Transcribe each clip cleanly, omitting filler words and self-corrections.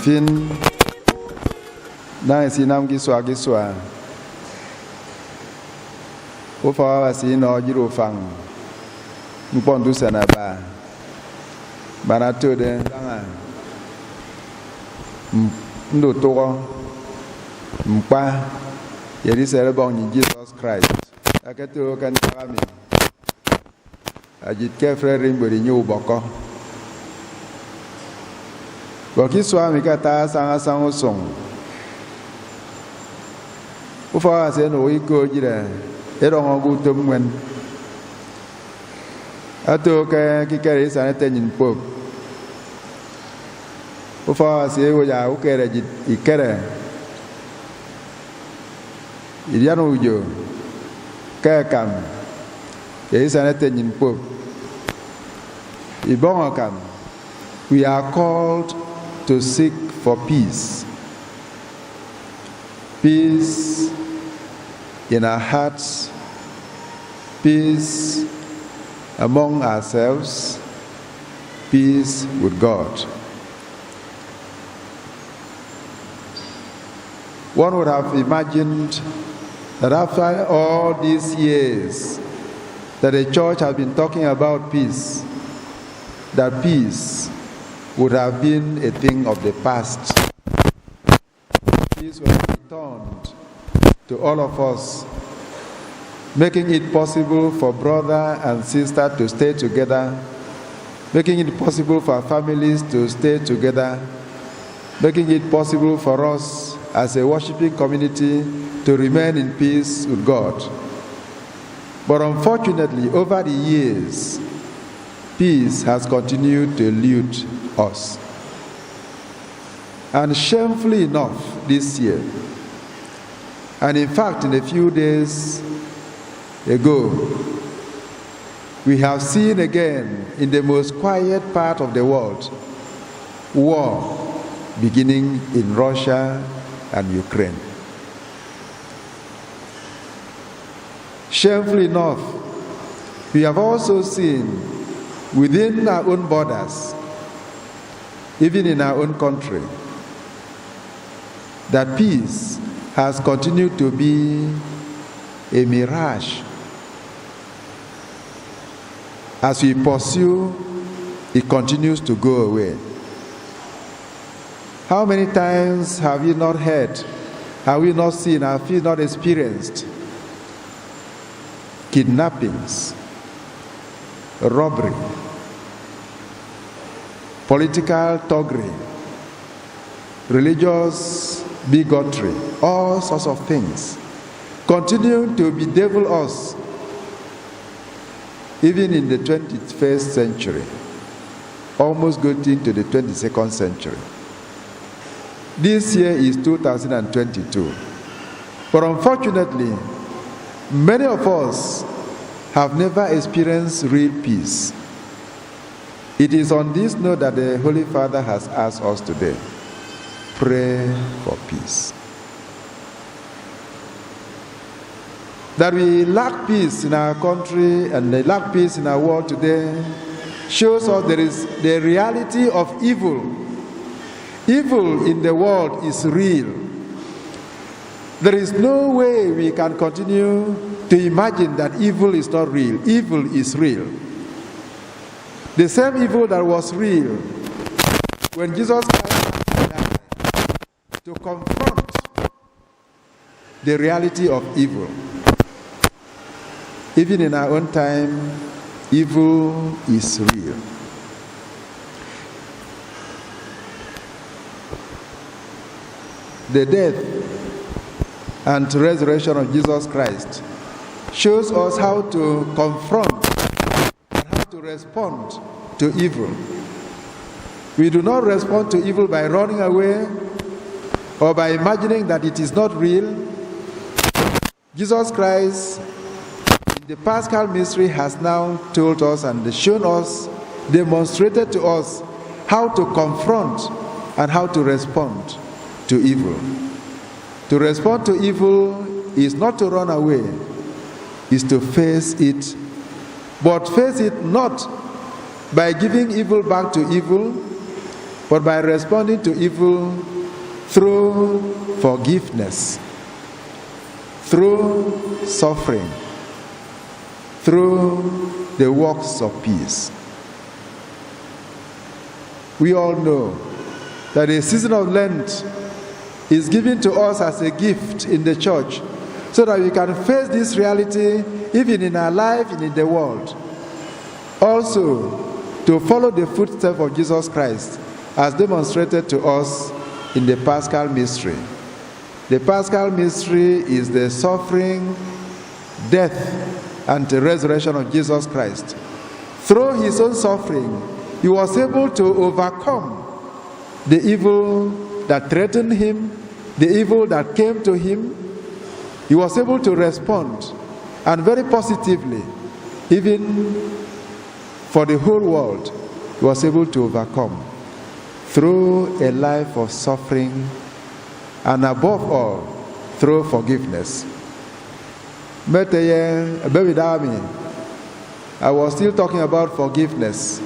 fin na sinam giswa o fa si no jiro fang mpon du sana ba bana to de danga ndo to mpa yeri sere bon ni Jesus Christ akato kan tarami ajit ke frère mbori nyu boko boki swami kata sanga sango song o fa se no iko jira erong ogu tumwen ato ke kikere sana tenin pop o fa se wo ya o kere jit ikere iriano ujo ka kam ye sana tenin pop ibon kam. We are called to seek for peace. Peace in our hearts, peace among ourselves, peace with God. One would have imagined that after all these years that the church has been talking about peace, that peace would have been a thing of the past. Peace was returned to all of us, making it possible for brother and sister to stay together, making it possible for families to stay together, making it possible for us as a worshiping community to remain in peace with God. But unfortunately, over the years, peace has continued to elude us. And shamefully enough, this year, and in fact, in a few days ago, we have seen again in the most quiet part of the world, war beginning in Russia and Ukraine. Shamefully enough, we have also seen within our own borders, even in our own country, that peace has continued to be a mirage. As we pursue, it continues to go away. How many times have we not heard, have we not seen, have we not experienced kidnappings, robbery, political thuggery, religious bigotry, all sorts of things continue to bedevil us even in the 21st century, almost getting to the 22nd century. This year is 2022. But unfortunately, many of us have never experienced real peace. It is on this note that the Holy Father has asked us today, pray for peace. That we lack peace in our country and they lack peace in our world today shows us there is the reality of evil. Evil in the world is real. There is no way we can continue to imagine that evil is not real. Evil is real. The same evil that was real when Jesus Christ died to confront the reality of evil. Even in our own time, evil is real. The death and resurrection of Jesus Christ shows us how to confront and how to respond to evil. We do not respond to evil by running away or by imagining that it is not real. Jesus Christ, in the Paschal mystery, has now told us and shown us, demonstrated to us how to confront and how to respond to evil. To respond to evil is not to run away, is to face it, but face it not by giving evil back to evil, but by responding to evil through forgiveness, through suffering, through the works of peace. We all know that a season of Lent is given to us as a gift in the church so that we can face this reality even in our life and in the world. Also, to follow the footsteps of Jesus Christ as demonstrated to us in the Paschal mystery. The Paschal mystery is the suffering, death, and the resurrection of Jesus Christ. Through his own suffering, he was able to overcome the evil that threatened him, the evil that came to him. He was able to respond, and very positively, even for the whole world, he was able to overcome through a life of suffering, and above all, through forgiveness. I was still talking about forgiveness.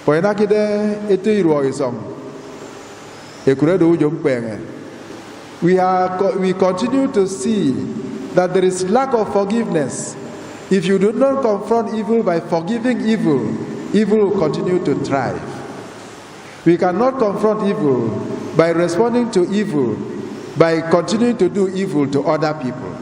We continue to see that there is lack of forgiveness. If you do not confront evil by forgiving evil, evil will continue to thrive. We cannot confront evil by responding to evil, by continuing to do evil to other people.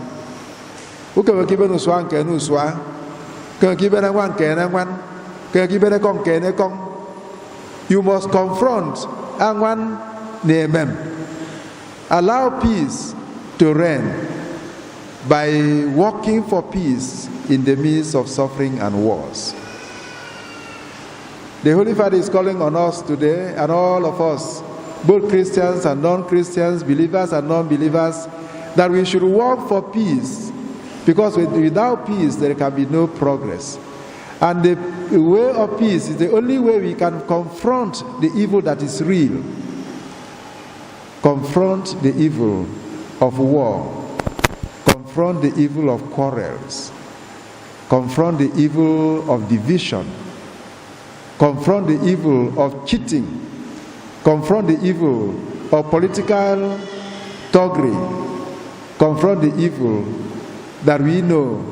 You must confront and allow peace to reign by working for peace in the midst of suffering and wars. The Holy Father is calling on us today, and all of us, both Christians and non-Christians, believers and non-believers, that we should work for peace, because without peace there can be no progress. And the way of peace is the only way we can confront the evil that is real. Confront the evil of war. Confront the evil of quarrels. Confront the evil of division. Confront the evil of cheating. Confront the evil of political thuggery. Confront the evil that we know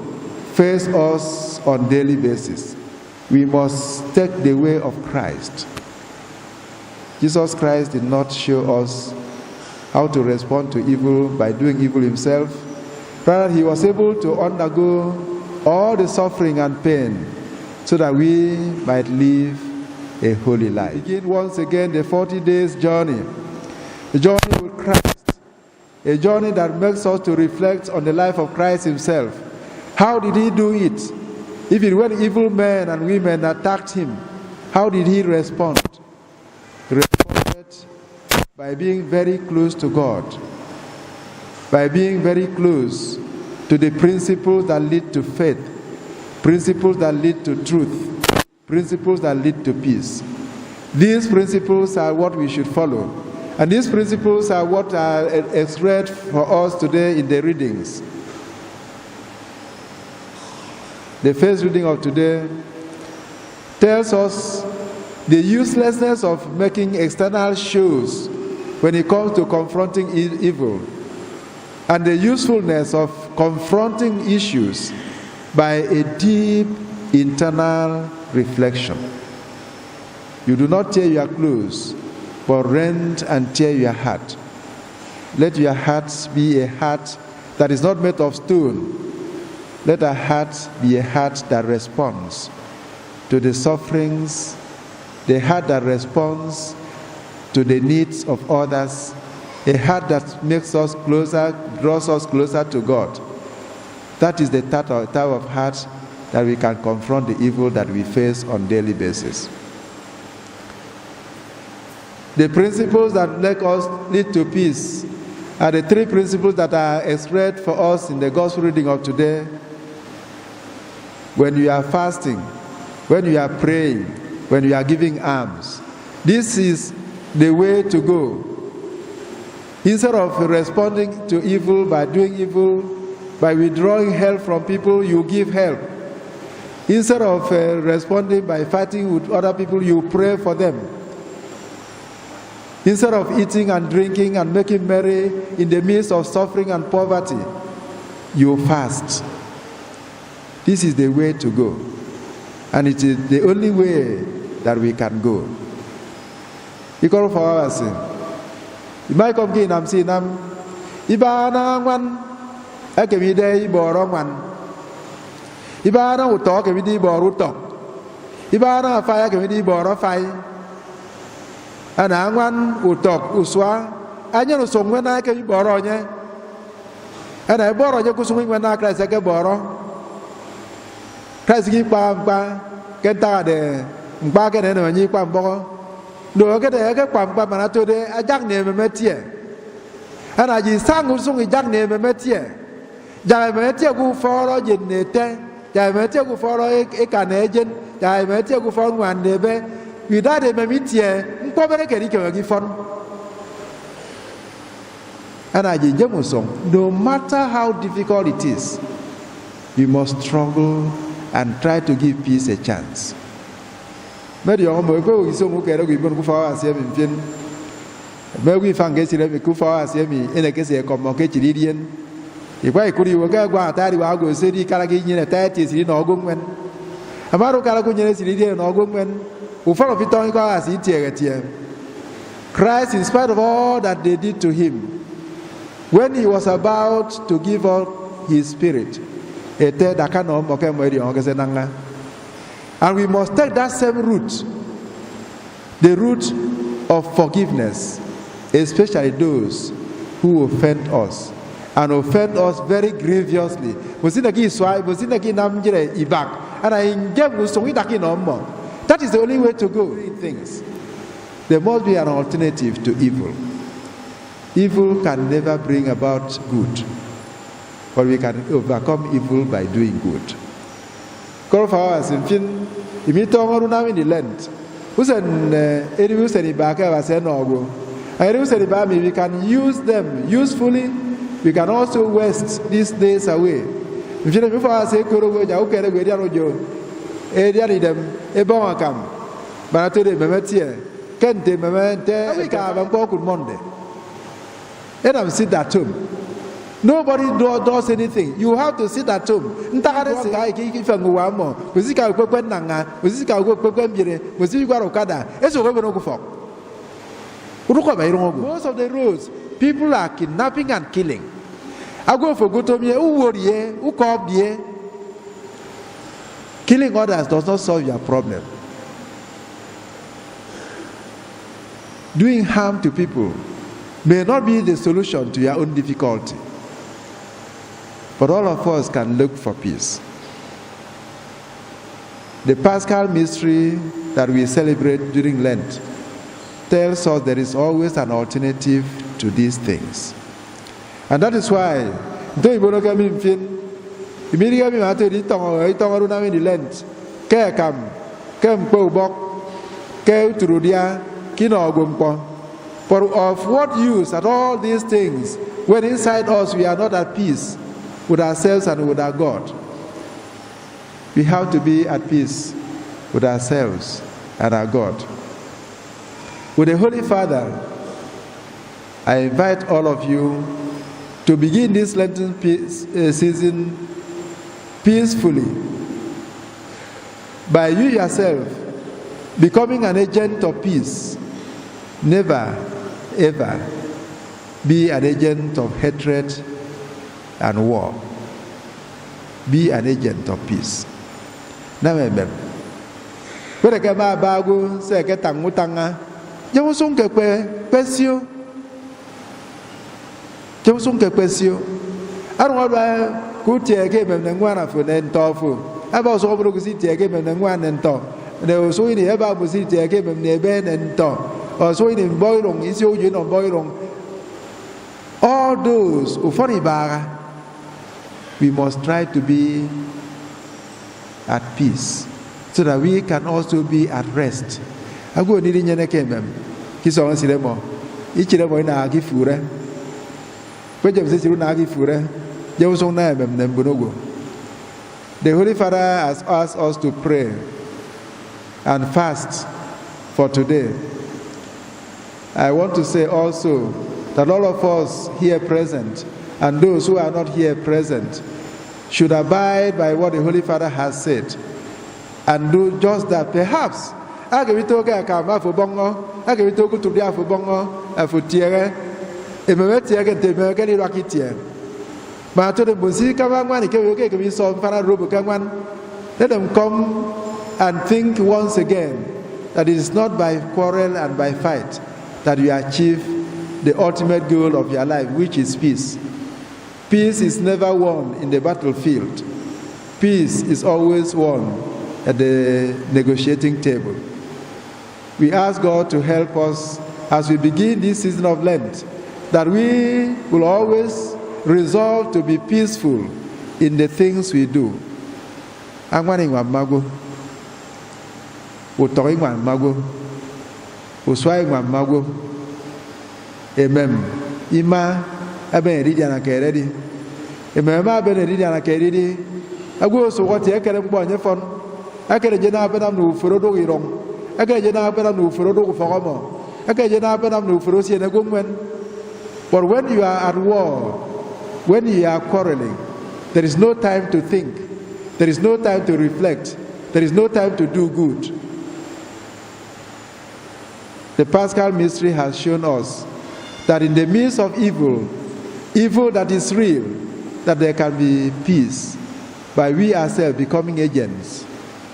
face us on a daily basis. We must take the way of Christ. Jesus Christ did not show us how to respond to evil by doing evil himself. Rather, he was able to undergo all the suffering and pain so that we might live a holy life. Begin once again the 40 days journey, the journey with Christ, a journey that makes us to reflect on the life of Christ himself. How did he do it? Even when evil men and women attacked him, how did he respond? He responded by being very close to God, by being very close to the principles that lead to faith, principles that lead to truth, principles that lead to peace. These principles are what we should follow. And these principles are what are expressed for us today in the readings. The first reading of today tells us the uselessness of making external shows when it comes to confronting evil, and the usefulness of confronting issues by a deep internal reflection. You do not tear your clothes, but rend and tear your heart. Let your heart be a heart that is not made of stone. Let our heart be a heart that responds to the sufferings, the heart that responds to the needs of others, a heart that makes us closer, draws us closer to God. That is the type of heart that we can confront the evil that we face on a daily basis. The principles that make us lead to peace are the three principles that are expressed for us in the gospel reading of today. When you are fasting, when you are praying, when you are giving alms, this is the way to go. Instead of responding to evil by doing evil, by withdrawing help from people, you give help. Instead of responding by fighting with other people, you pray for them. Instead of eating and drinking and making merry in the midst of suffering and poverty, you fast. This is the way to go. And it is the only way that we can go. You call for our sin. You might come in and say, Ibana one, I can be there, Ibora one. Ibana will talk, I can be talk. Ibana fire, I can be Ibora fire. And I one will talk, Uswa. I know some when I can be Boronya. And I borrow your Kuswing when I cry, I can borrow. Christ give Pampa, get there, Bagan and when you Pambo. No, get a Pampa Manato, a young name a metier. And I just sang also a young name a metier. Jamatia go for a genete, Jamatia go for a canadian, Jamatia go for one neighbor, without a metier, probably can give fun. And I just no matter how difficult it is, we must struggle and try to give peace a chance. But you go is so much for us here in Maybe found guessing every coup for us here in a case of communication. If I could you go out, I go city, Calagin, a 30s in Ogumwen. Amaro Calagun is in Ogumwen, who follow Viton as here. Christ, in spite of all that they did to him, when he was about to give up his spirit, and we must take that same route, the route of forgiveness, especially those who offend us and offend us very grievously. That is the only way to go. Things. There must be an alternative to evil. Evil can never bring about good, but we can overcome evil by doing good. Call for us in fin. If you talk about in the Lent, who said, "Any said it back?" I said, "No." I said, "We can use them usefully. We can also waste these days away." If you before I say, "Kuro, I okay, we are no them a bon come." But I told them, "Memetia, can't they? Memente, we can have a good Monday." Let them sit at home. Nobody does anything. You have to sit at home. Most of the roads, people are kidnapping and killing. I go for Gotomie, who worry, who come here. Killing others does not solve your problem. Doing harm to people may not be the solution to your own difficulty. But all of us can look for peace. The Paschal mystery that we celebrate during Lent tells us there is always an alternative to these things. And that is why, for of what use are all these things when inside us we are not at peace with ourselves and with our God? We have to be at peace with ourselves and our God. With the Holy Father, I invite all of you to begin this Lenten season peacefully by you yourself becoming an agent of peace. Never, ever be an agent of hatred and war. Be an agent of peace. Now, remember, when I get my bago, say I get tangutanga, you soon get pesio. You soon get pesio. I don't want to go to a game and one of them tofu. I was over to see a game and one and talk. There was so in the ever was it a game and bed and talk. Or so in boilong, is you know boilong. All those who funny bar, we must try to be at peace so that we can also be at rest. I go needing your neck, he's on cinema. Each of them in a gifure. When you say you nagi fure, you also know them bunogo. The Holy Father has asked us to pray and fast for today. I want to say also that all of us here present and those who are not here present should abide by what the Holy Father has said and do just that. Perhaps I can be talking about bongo, I can be talking to the bongo, and for tiere, and me tiere and me can rock it here. But to the Busi Kawan, can be some Fana Rubu Kawan. Let them come and think once again that it is not by quarrel and by fight that you achieve the ultimate goal of your life, which is peace. Peace is never won in the battlefield. Peace is always won at the negotiating table. We ask God to help us as we begin this season of Lent, that we will always resolve to be peaceful in the things we do. Angwaningwa mago, utoingwa mago, uswaingwa mago. Amen. Ima aben na keredi. Amen. Ma aben na keredi. Ago so what e kere gbo anye fon. Akere je na aben am no furo do irong. Akere je na aben am no furo do fogomo. Akere je na aben am no furo si na gomwen. But when you are at war, when you are quarreling, there is no time to think. There is no time to reflect. There is no time to do good. The Paschal mystery has shown us that in the midst of evil, evil that is real, that there can be peace by we ourselves becoming agents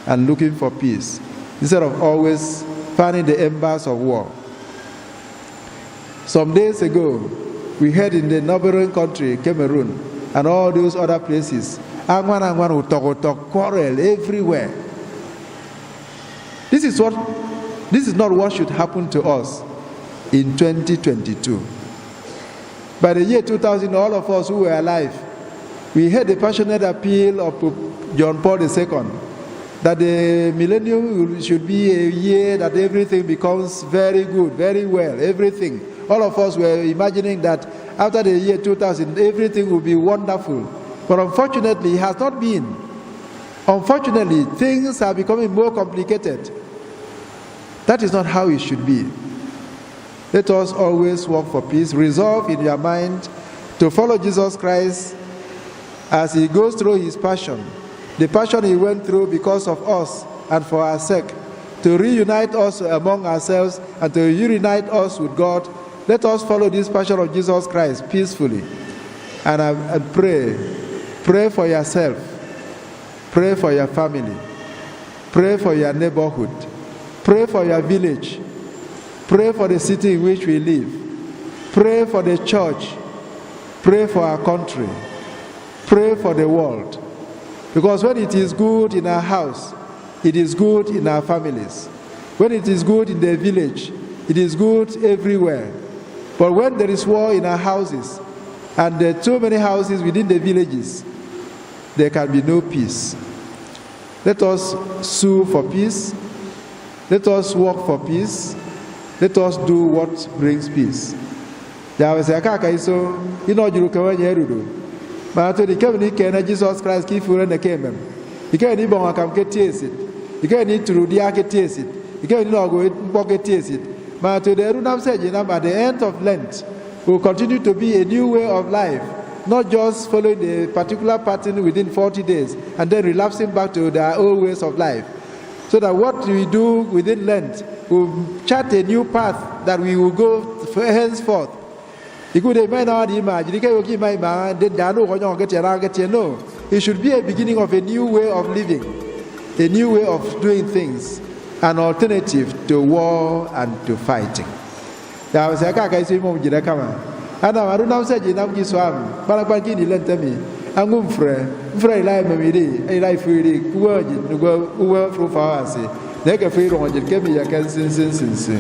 and looking for peace instead of always fanning the embers of war. Some days ago, we heard in the neighboring country, Cameroon, and all those other places, Angwan quarrel everywhere. This is not what should happen to us in 2022. By the year 2000, all of us who were alive, we heard the passionate appeal of Pope John Paul II that the millennium should be a year that everything becomes very good, very well, everything. All of us were imagining that after the year 2000, everything will be wonderful. But unfortunately, it has not been. Unfortunately, things are becoming more complicated. That is not how it should be. Let us always work for peace. Resolve in your mind to follow Jesus Christ as he goes through his passion. The passion he went through because of us and for our sake. To reunite us among ourselves and to reunite us with God. Let us follow this passion of Jesus Christ peacefully. And pray. Pray for yourself. Pray for your family. Pray for your neighborhood. Pray for your village. Pray for the city in which we live. Pray for the church. Pray for our country. Pray for the world. Because when it is good in our house, it is good in our families. When it is good in the village, it is good everywhere. But when there is war in our houses, and there are too many houses within the villages, there can be no peace. Let us sue for peace. Let us work for peace. Let us do what brings peace. There was a kakaiso, you know, you can yerudo. But to the company can Jesus Christ keep for the came. You can't even come get taste it. You can't need to do the taste it. You can't go pocket taste it. But to the Runam said, at the end of Lent, will continue to be a new way of life. Not just following the particular pattern within 40 days and then relapsing back to their old ways of life. So that what we do within Lent will chart a new path that we will go henceforth. No, it should be a beginning of a new way of living, a new way of doing things, an alternative to war and to fighting. Ana waruna usaje na mjiswam bana kwa kini lentemi angu mfre ilai memiri ilai fuiri kuwaji nugo uwa frufa wasi nega fuiri onje kemi ya kan sin